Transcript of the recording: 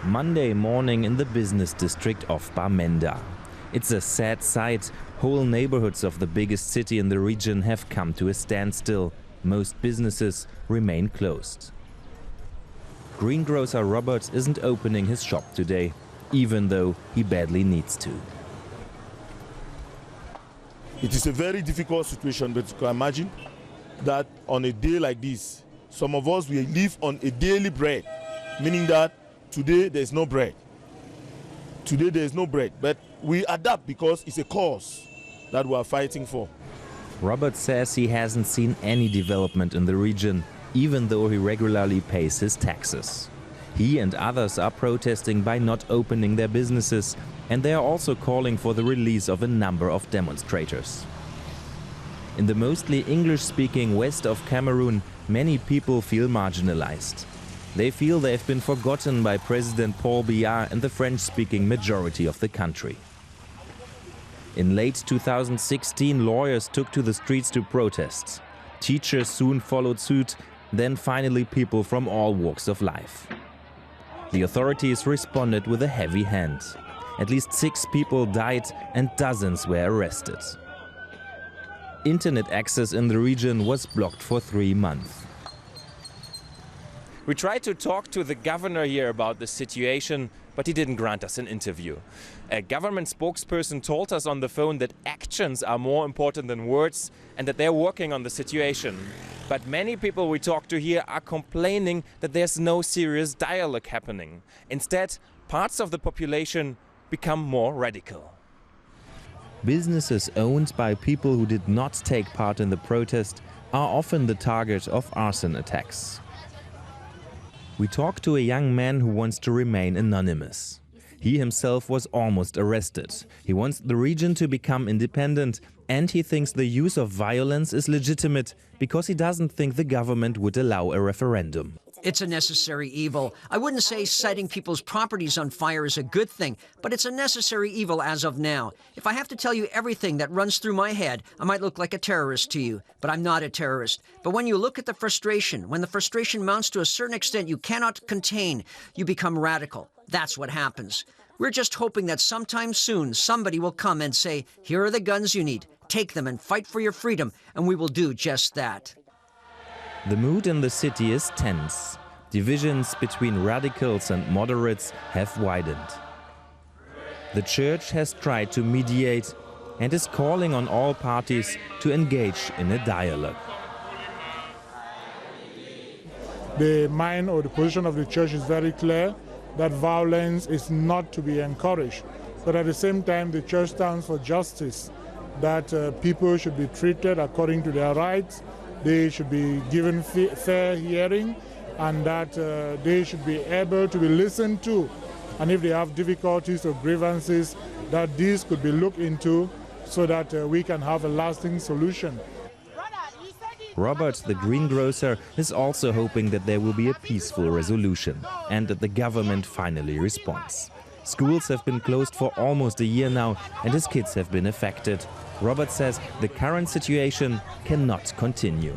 Monday morning in the business district of Bamenda. It's a sad sight. Whole neighborhoods of the biggest city in the region have come to a standstill. Most businesses remain closed. Greengrocer Robert isn't opening his shop today, even though he badly needs to. It is a very difficult situation, but you can imagine that on a day like this, some of us will live on a daily bread, meaning that today there is no bread. Today there is no bread, but we adapt because it's a cause that we are fighting for. Robert says he hasn't seen any development in the region, even though he regularly pays his taxes. He and others are protesting by not opening their businesses, and they are also calling for the release of a number of demonstrators. In the mostly English-speaking west of Cameroon, many people feel marginalized. They feel they have been forgotten by President Paul Biya and the French-speaking majority of the country. In late 2016, lawyers took to the streets to protest. Teachers soon followed suit, then finally people from all walks of life. The authorities responded with a heavy hand. At least 6 people died and dozens were arrested. Internet access in the region was blocked for 3 months. We tried to talk to the governor here about the situation, but he didn't grant us an interview. A government spokesperson told us on the phone that actions are more important than words and that they're working on the situation. But many people we talked to here are complaining that there's no serious dialogue happening. Instead, parts of the population become more radical. Businesses owned by people who did not take part in the protest are often the target of arson attacks. We talked to a young man who wants to remain anonymous. He himself was almost arrested. He wants the region to become independent, and he thinks the use of violence is legitimate because he doesn't think the government would allow a referendum. It's a necessary evil. I wouldn't say setting people's properties on fire is a good thing, but it's a necessary evil as of now. If I have to tell you everything that runs through my head, I might look like a terrorist to you, but I'm not a terrorist. But when you look at the frustration, when the frustration mounts to a certain extent you cannot contain, you become radical. That's what happens. We're just hoping that sometime soon somebody will come and say, here are the guns you need. Take them and fight for your freedom, and we will do just that. The mood in the city is tense. Divisions between radicals and moderates have widened. The church has tried to mediate and is calling on all parties to engage in a dialogue. The mind or the position of the church is very clear that violence is not to be encouraged. But at the same time, the church stands for justice, that people should be treated according to their rights, they should be given fair hearing, and that they should be able to be listened to. And if they have difficulties or grievances, that these could be looked into so that we can have a lasting solution. Robert, the greengrocer, is also hoping that there will be a peaceful resolution and that the government finally responds. Schools have been closed for almost a year now and his kids have been affected. Robert says the current situation cannot continue.